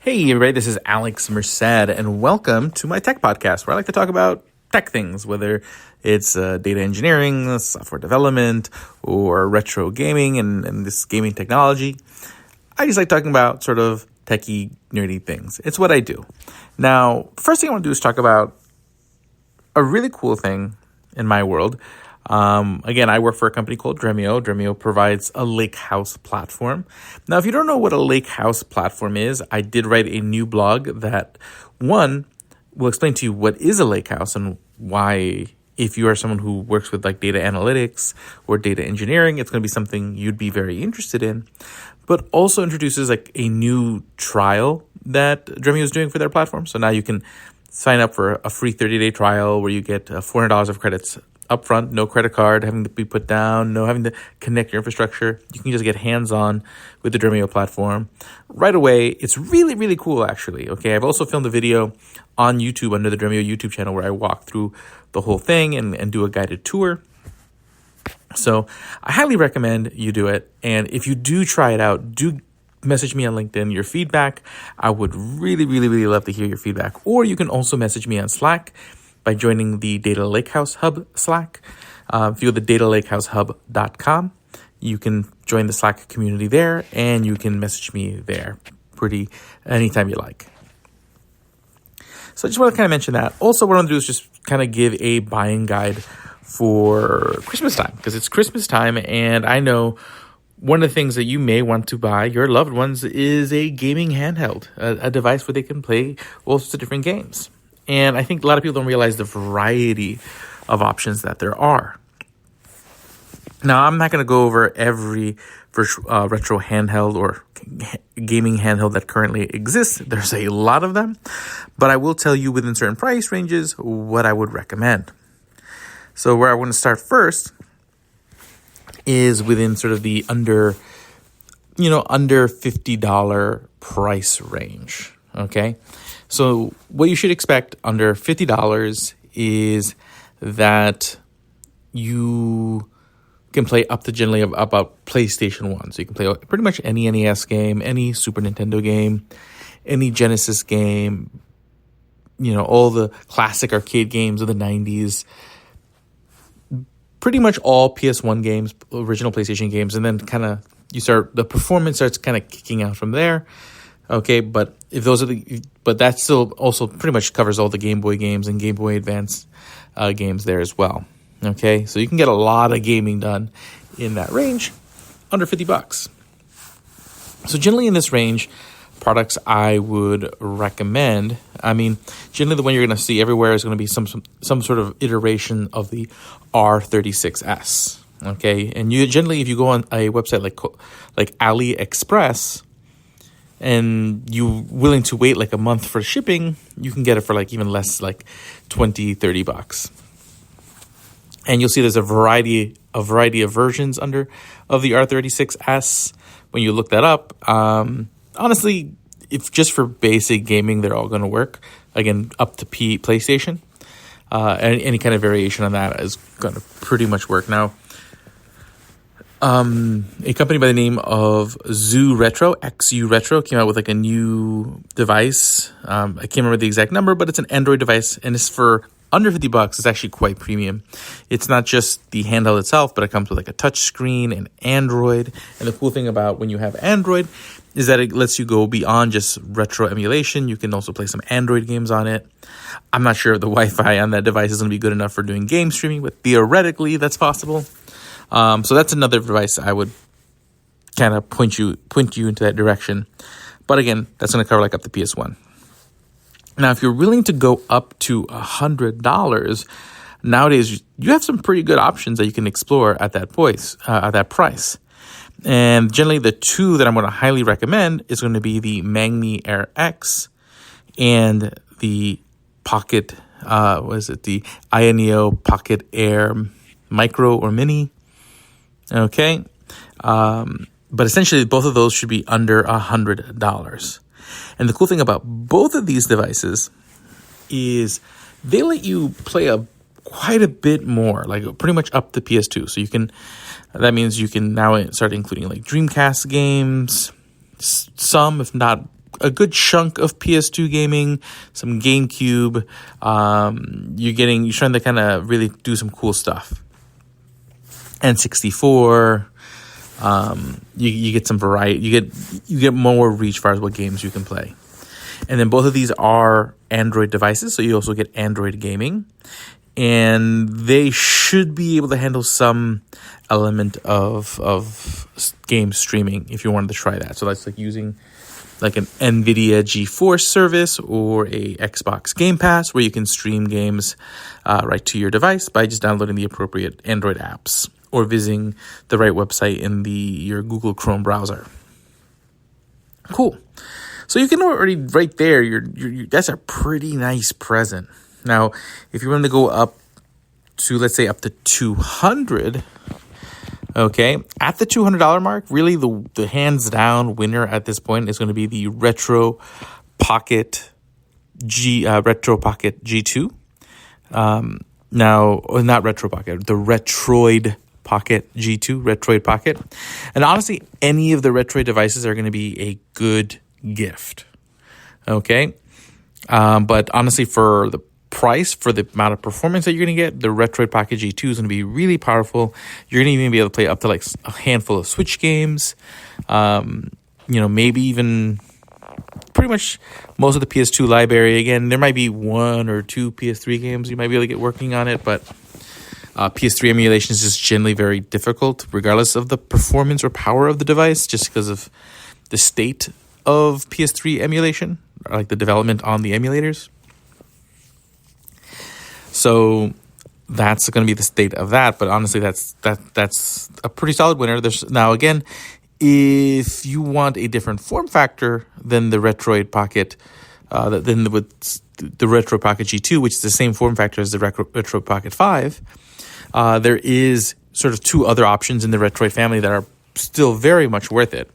Hey everybody, this is Alex Merced, and welcome to my tech podcast, where I like to talk about tech things, whether it's data engineering, software development, or retro gaming and this gaming technology. I just like talking about sort of techie, nerdy things. It's what I do. Now, first thing I want to do is talk about a really cool thing in my world. Again, I work for a company called Dremio. Dremio provides a Lakehouse platform. Now, if you don't know what a Lakehouse platform is, I did write a new blog that, one, will explain to you what is a Lakehouse and why, if you are someone who works with like data analytics or data engineering, it's going to be something you'd be very interested in, but also introduces like a new trial that Dremio is doing for their platform. So now you can sign up for a free 30-day trial where you get $400 of credits upfront, no credit card having to be put down, no having to connect your infrastructure. You can just get hands-on with the Dremio platform right away. It's really, really cool, actually. Okay, I've also filmed a video on YouTube under the Dremio YouTube channel where I walk through the whole thing and do a guided tour. So I highly recommend you do it. And if you do try it out, do message me on LinkedIn your feedback. I would really, really, really love to hear your feedback. Or you can also message me on Slack by joining the Data Lakehouse Hub Slack. If you go to datalakehouseHub.com, you can join the Slack community there, and you can message me there pretty anytime you like. So I just want to kind of mention that. Also, what I want to do is just kind of give a buying guide for Christmas time, because it's Christmas time, and I know one of the things that you may want to buy your loved ones is a gaming handheld, a device where they can play all sorts of different games. And I think a lot of people don't realize the variety of options that there are. Now, I'm not going to go over every retro handheld or gaming handheld that currently exists. There's a lot of them, but I will tell you within certain price ranges what I would recommend. So where I want to start first is within sort of the under $50 price range. Okay. So what you should expect under $50 is that you can play up to generally about PlayStation 1. So you can play pretty much any NES game, any Super Nintendo game, any Genesis game, all the classic arcade games of the 90s, pretty much all PS1 games, original PlayStation games, and then the performance starts kind of kicking out from there. Okay, but that still also pretty much covers all the Game Boy games and Game Boy Advance games there as well. Okay, so you can get a lot of gaming done in that range under $50. So generally in this range, products I would recommend, generally the one you're going to see everywhere is going to be some sort of iteration of the R36S. Okay, and you generally, if you go on a website like AliExpress, and you're willing to wait like a month for shipping, you can get it for like even less, like $20-$30. And you'll see there's a variety of versions of the R36S. When you look that up, honestly, if just for basic gaming, they're all going to work. Again, up to PlayStation. Any kind of variation on that is going to pretty much work. Now, a company by the name of XU Retro came out with like a new device. I can't remember the exact number, but it's an Android device, and it's for under $50. It's actually quite premium. It's not just the handheld itself, but it comes with like a touch screen and Android. And the cool thing about when you have Android is that it lets you go beyond just retro emulation. You can also play some Android games on it. I'm not sure if the Wi-Fi on that device is going to be good enough for doing game streaming, but theoretically that's possible. So that's another device I would kind of point you into that direction. But again, that's going to cover like up to PS1. Now, if you're willing to go up to $100, nowadays you have some pretty good options that you can explore at that price. And generally, the two that I'm going to highly recommend is going to be the Magni Air X and the Pocket. The Ioneo Pocket Air Micro or Mini. Okay, but essentially both of those should be under $100. And the cool thing about both of these devices is they let you play quite a bit more, like pretty much up to PS2. So that means you can now start including like Dreamcast games, some, if not a good chunk of PS2 gaming, some GameCube. You're trying to kind of really do some cool stuff. N64. You get some variety. You get more reach as far as what games you can play. And then both of these are Android devices, so you also get Android gaming. And they should be able to handle some element of game streaming if you wanted to try that. So that's like using like an NVIDIA GeForce service or a Xbox Game Pass, where you can stream games right to your device by just downloading the appropriate Android apps or visiting the right website in your Google Chrome browser. Cool. So you can already, right there, that's a pretty nice present. Now, if you want to go up to, let's say, up to $200, okay, at the $200 mark, really the hands down winner at this point is going to be the Retro Pocket G2. Now, not Retro Pocket, the Retroid Pocket G2, Retroid Pocket. And honestly, any of the Retroid devices are going to be a good gift. Okay. But honestly, for the price, for the amount of performance that you're going to get, the Retroid Pocket G2 is going to be really powerful. You're going to even be able to play up to like a handful of Switch games. Maybe even pretty much most of the PS2 library. Again, there might be one or two PS3 games you might be able to get working on it, but PS3 emulation is just generally very difficult, regardless of the performance or power of the device, just because of the state of PS3 emulation, or like the development on the emulators. So that's going to be the state of that. But honestly, that's a pretty solid winner. Now again, if you want a different form factor than the Retroid Pocket, with the Retro Pocket G2, which is the same form factor as the Retro Pocket 5, there is sort of two other options in the Retroid family that are still very much worth it.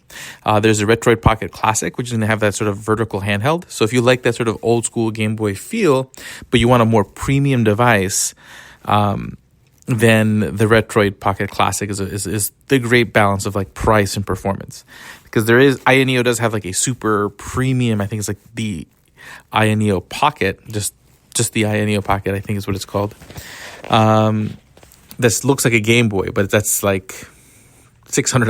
There's a Retroid Pocket Classic, which is going to have that sort of vertical handheld. So if you like that sort of old school Game Boy feel, but you want a more premium device, then the Retroid Pocket Classic is the great balance of like price and performance. Because Ioneo does have like a super premium, I think it's like the Ioneo Pocket, just the Ioneo Pocket, I think is what it's called. This looks like a Game Boy, but that's like $600,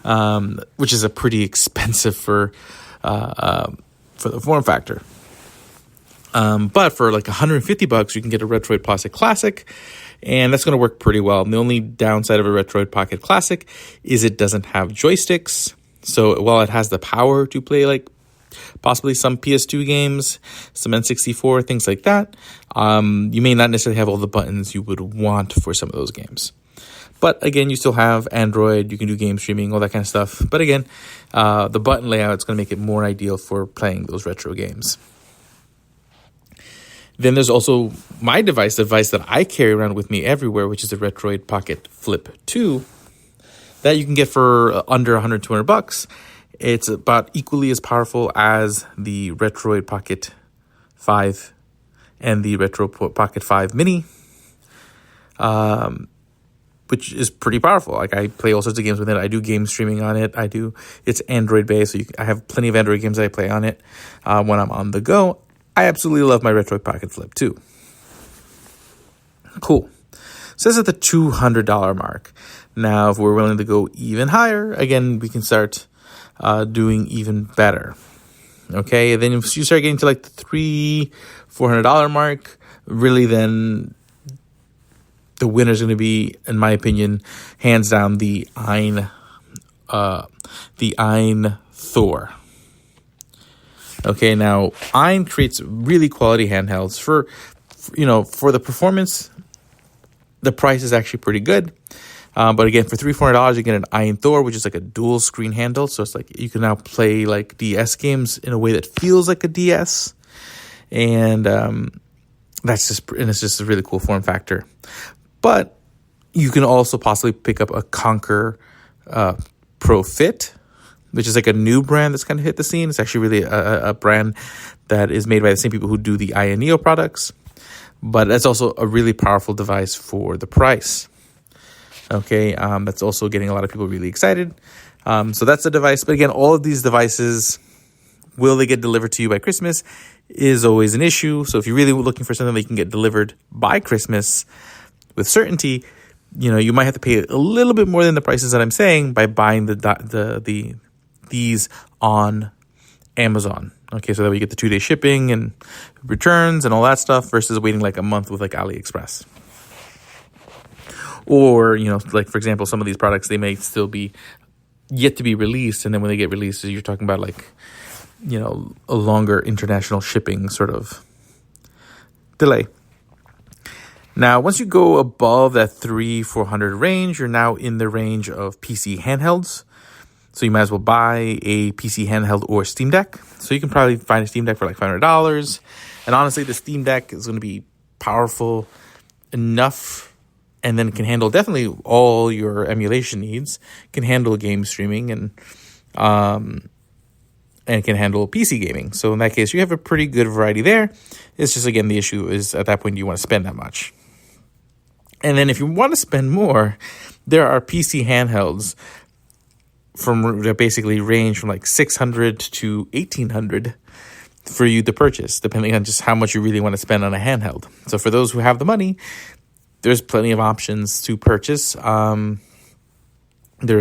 $700, which is a pretty expensive for the form factor. But for like $150, you can get a Retroid Pocket Classic, and that's going to work pretty well. And the only downside of a Retroid Pocket Classic is it doesn't have joysticks. So while it has the power to play like possibly some PS2 games, some N64, things like that, you may not necessarily have all the buttons you would want for some of those games. But again, you still have Android, you can do game streaming, all that kind of stuff. But again, the button layout is going to make it more ideal for playing those retro games. Then there's also my device, the device that I carry around with me everywhere, which is the Retroid Pocket Flip 2, that you can get for under $100-$200. It's about equally as powerful as the Retroid Pocket 5 and the Retro Pocket 5 Mini, which is pretty powerful. Like, I play all sorts of games with it. I do game streaming on it. It's Android based, so I have plenty of Android games that I play on it when I'm on the go. I absolutely love my Retroid Pocket Flip 2. Cool. So that's at the $200 mark. Now, if we're willing to go even higher, again, we can start doing even better. Okay, and then if you start getting to like the $300-$400 mark, really then the winner is going to be, in my opinion, hands down the Ein Thor. Okay, now Ein creates really quality handhelds for the performance. The price is actually pretty good. But again, for $300-$400, you get an Ein Thor, which is like a dual screen handle. So it's like you can now play like DS games in a way that feels like a DS. And it's just a really cool form factor. But you can also possibly pick up a Conquer Pro Fit, which is like a new brand that's kind of hit the scene. It's actually really a brand that is made by the same people who do the Ioneo products. But that's also a really powerful device for the price. Okay, that's also getting a lot of people really excited. So that's the device. But again, all of these devices, will they get delivered to you by Christmas, is always an issue. So if you're really looking for something that you can get delivered by Christmas with certainty, you might have to pay a little bit more than the prices that I'm saying by buying these on Amazon. Okay, so that we get the 2-day shipping and returns and all that stuff versus waiting like a month with like AliExpress. Or, like for example, some of these products, they may still be yet to be released. And then when they get released, you're talking about like, a longer international shipping sort of delay. Now, once you go above that 300-400 range, you're now in the range of PC handhelds. So you might as well buy a PC handheld or Steam Deck. So you can probably find a Steam Deck for like $500. And honestly, the Steam Deck is going to be powerful enough and then can handle definitely all your emulation needs, can handle game streaming and can handle PC gaming. So in that case, you have a pretty good variety there. It's just, again, the issue is at that point, do you want to spend that much? And then if you want to spend more, there are PC handhelds that basically range from like $600 to $1,800 for you to purchase, depending on just how much you really want to spend on a handheld. So for those who have the money, there's plenty of options to purchase. There's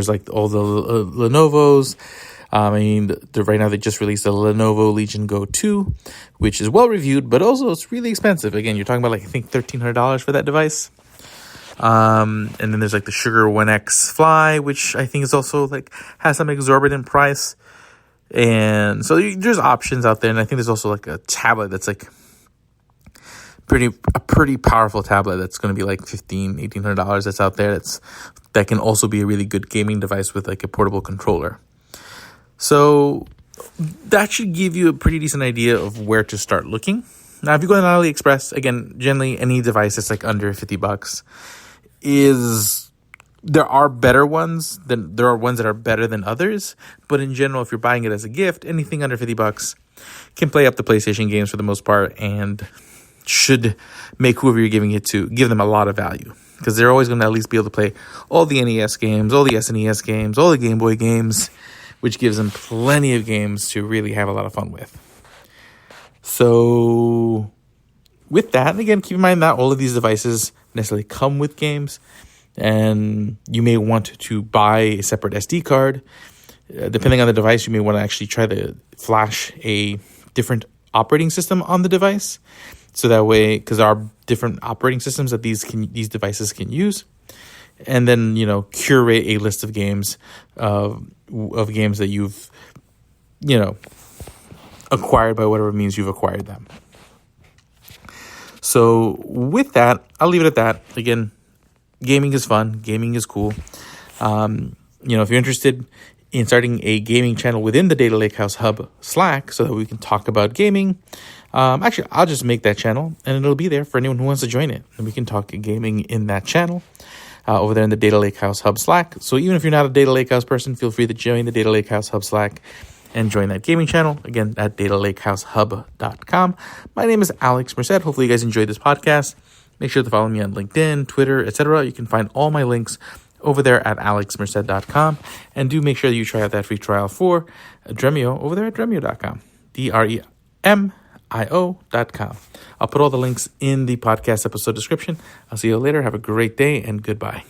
like all the Lenovo's. Right now they just released the Lenovo Legion Go 2, which is well reviewed, but also it's really expensive. Again, you're talking about like, I think $1,300 for that device. And then there's like the Sugar 1X Fly, which I think is also like has some exorbitant price. And so there's options out there. And I think there's also like a tablet that's like a pretty powerful tablet that's going to be like $1,800 that's out there. That can also be a really good gaming device with like a portable controller. So that should give you a pretty decent idea of where to start looking. Now, if you go on AliExpress, again, generally any device that's like under $50 there are better ones there are ones that are better than others. But in general, if you're buying it as a gift, anything under $50 can play up the PlayStation games for the most part and should make whoever you're giving it to, give them a lot of value. Because they're always going to at least be able to play all the NES games, all the SNES games, all the Game Boy games, which gives them plenty of games to really have a lot of fun with. So with that, and again, keep in mind that all of these devices necessarily come with games, and you may want to buy a separate SD card. Depending on the device, you may want to actually try to flash a different operating system on the device. So that way, because there are different operating systems that these devices can use. And then, curate a list of games, of games that you've, acquired by whatever means you've acquired them. So with that, I'll leave it at that. Again, gaming is fun. Gaming is cool. If you're interested in starting a gaming channel within the Data Lakehouse Hub Slack so that we can talk about gaming, actually, I'll just make that channel and it'll be there for anyone who wants to join it. And we can talk gaming in that channel. Over there in the Data Lakehouse Hub Slack. So even if you're not a Data Lakehouse person, feel free to join the Data Lakehouse Hub Slack and join that gaming channel. Again, at datalakehousehub.com. My name is Alex Merced. Hopefully you guys enjoyed this podcast. Make sure to follow me on LinkedIn, Twitter, etc. You can find all my links over there at alexmerced.com. And do make sure that you try out that free trial for Dremio over there at dremio.com. DREMIO.com. I'll put all the links in the podcast episode description. I'll see you later. Have a great day and goodbye.